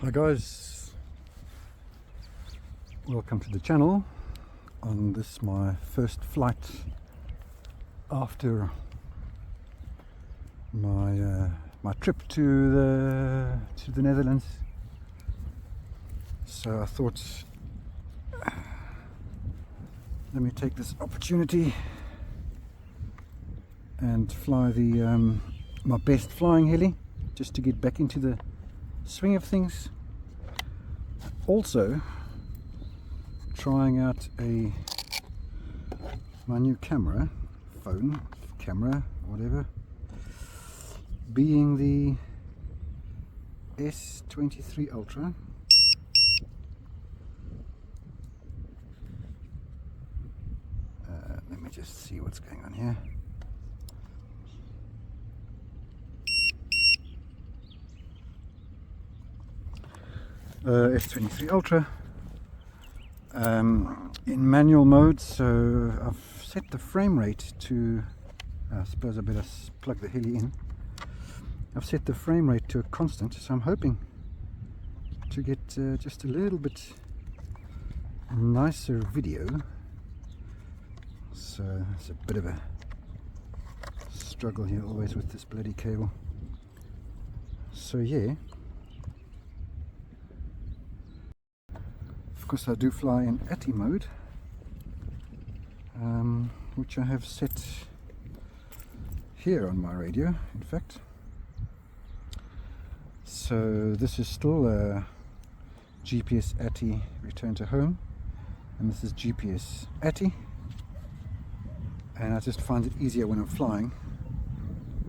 Hi guys, welcome to the channel on this my first flight after my trip to the Netherlands. So I thought let me take this opportunity and fly the my best flying heli, just to get back into the swing of things. Also trying out my new camera, whatever, being the S23 Ultra. Let me just see what's going on here. S23 Ultra in manual mode, so I've set the frame rate to, I suppose I better plug the heli in. I've set the frame rate to a constant, so I'm hoping to get just a little bit nicer video. So it's a bit of a struggle here always with this bloody cable. So yeah, of course I do fly in ATI mode, which I have set here on my radio, in fact. So this is still a GPS ATI return to home, and this is GPS ATI, and I just find it easier when I'm flying.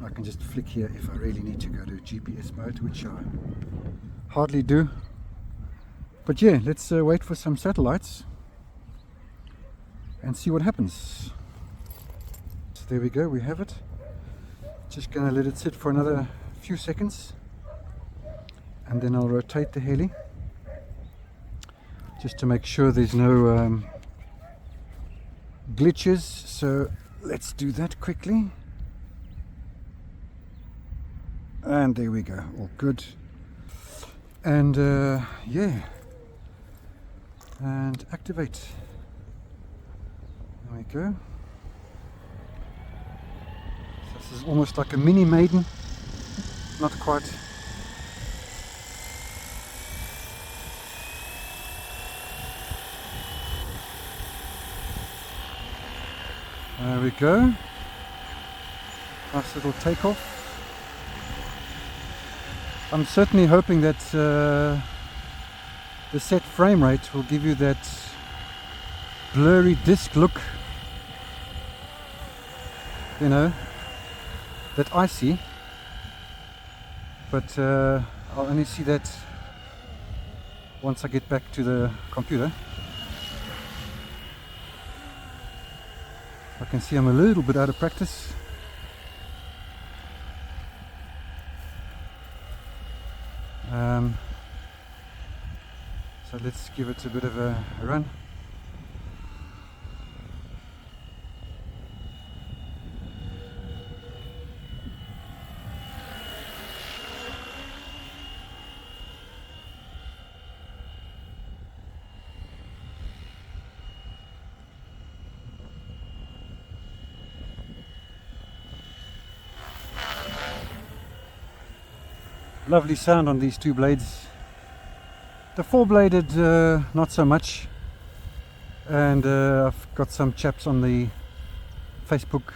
I can just flick here if I really need to go to GPS mode, which I hardly do. But yeah, let's wait for some satellites and see what happens. So there we go, we have it. Just gonna let it sit for another few seconds, and then I'll rotate the heli just to make sure there's no glitches. So let's do that quickly. And there we go, all good. And yeah, and activate. There we go. So this is almost like a mini maiden, not quite. There we go. Nice little takeoff. I'm certainly hoping that the set frame rate will give you that blurry disc look, you know, that I see, but I'll only see that once I get back to the computer. I can see I'm a little bit out of practice. So let's give it a bit of a run. Lovely sound on these two blades. The four-bladed not so much, and I've got some chaps on the Facebook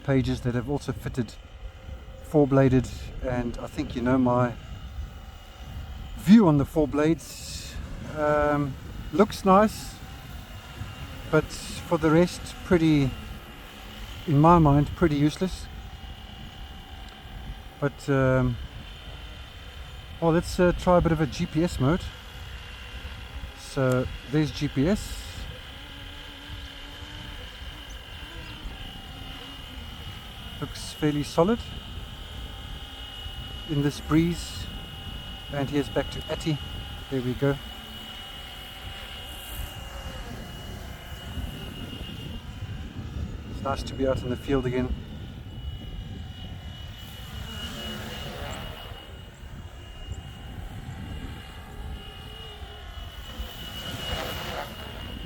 pages that have also fitted four-bladed, and I think you know my view on the four blades. Looks nice, but for the rest pretty, in my mind, pretty useless. But well, let's try a bit of a GPS mode. So there's GPS. Looks fairly solid in this breeze. And here's back to ATI. There we go. It's nice to be out in the field again.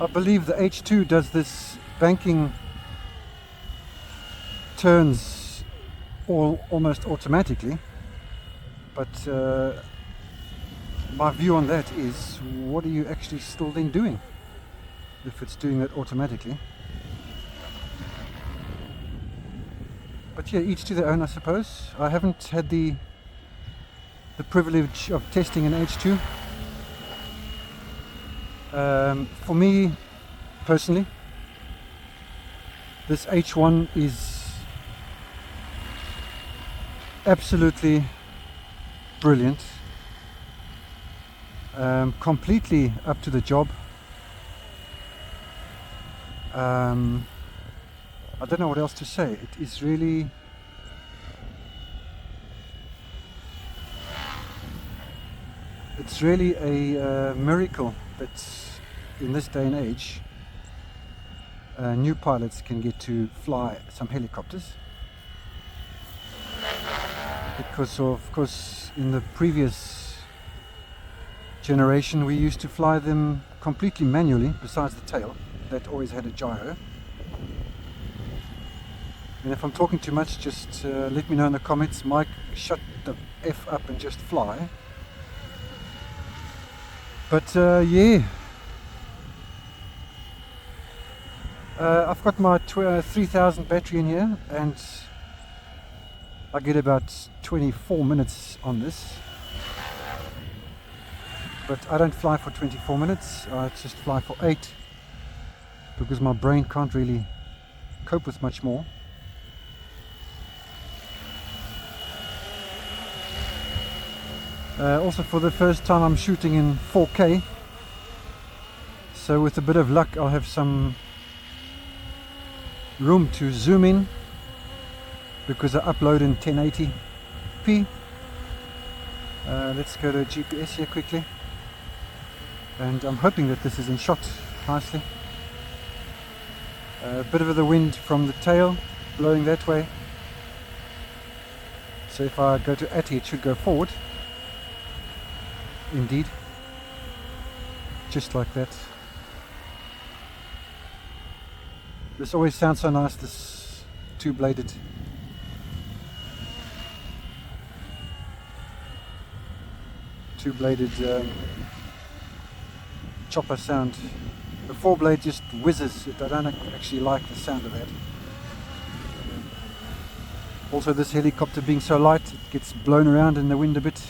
I believe the H2 does this banking turns almost automatically, but my view on that is, what are you actually still then doing if it's doing that automatically? But yeah, each to their own, I suppose. I haven't had the privilege of testing an H2. For me personally, this H1 is absolutely brilliant, completely up to the job. I don't know what else to say. It is really a miracle that in this day and age new pilots can get to fly some helicopters, because of course in the previous generation we used to fly them completely manually, besides the tail that always had a gyro. And if I'm talking too much, just let me know in the comments. Mike, shut the F up and just fly. But yeah, I've got my 3000 battery in here, and I get about 24 minutes on this. But I don't fly for 24 minutes, I just fly for 8, because my brain can't really cope with much more. Also, for the first time I'm shooting in 4K, so with a bit of luck I'll have some room to zoom in, because I upload in 1080p. Let's go to GPS here quickly, and I'm hoping that this is in shot nicely. A bit of the wind from the tail blowing that way, so if I go to ATI it should go forward. Indeed, just like that. This always sounds so nice, this two-bladed chopper sound. The four-blade just whizzes. I don't actually like the sound of that. Also, this helicopter being so light, it gets blown around in the wind a bit.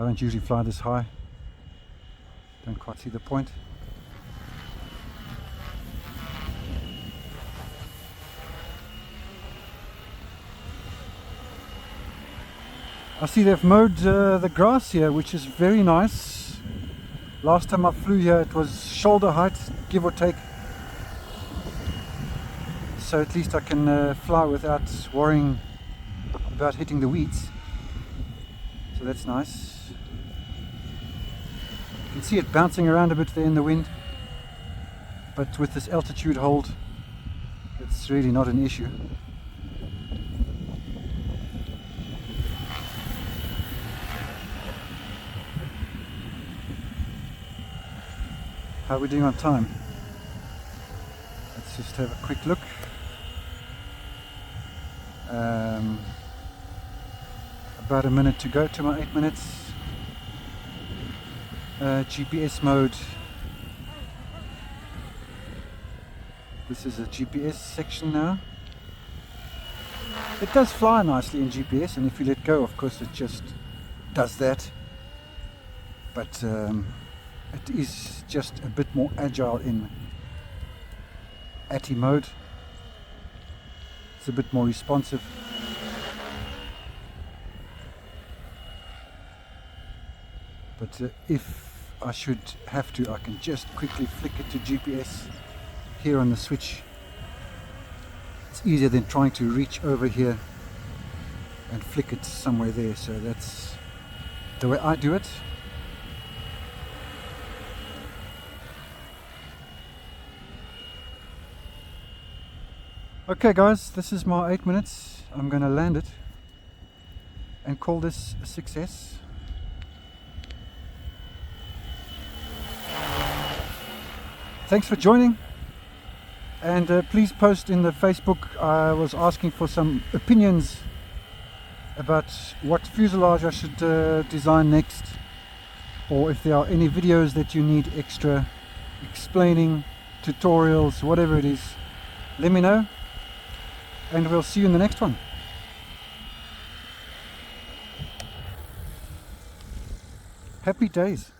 I don't usually fly this high. Don't quite see the point. I see they've mowed the grass here, which is very nice. Last time I flew here it was shoulder height, give or take. So at least I can fly without worrying about hitting the weeds. So that's nice. You can see it bouncing around a bit there in the wind, but with this altitude hold it's really not an issue. How are we doing on time? Let's just have a quick look. About a minute to go to my 8 minutes. GPS mode. This is a GPS section now. It does fly nicely in GPS, and if you let go, of course, it just does that. But it is just a bit more agile in ATI mode. It's a bit more responsive. But if I should have to, I can just quickly flick it to GPS here on the switch. It's easier than trying to reach over here and flick it somewhere there. So that's the way I do it. Okay guys, this is my 8 minutes. I'm gonna land it and call this a success. Thanks for joining, and please post in the Facebook. I was asking for some opinions about what fuselage I should design next, or if there are any videos that you need extra explaining, tutorials, whatever it is, let me know, and we'll see you in the next one. Happy days.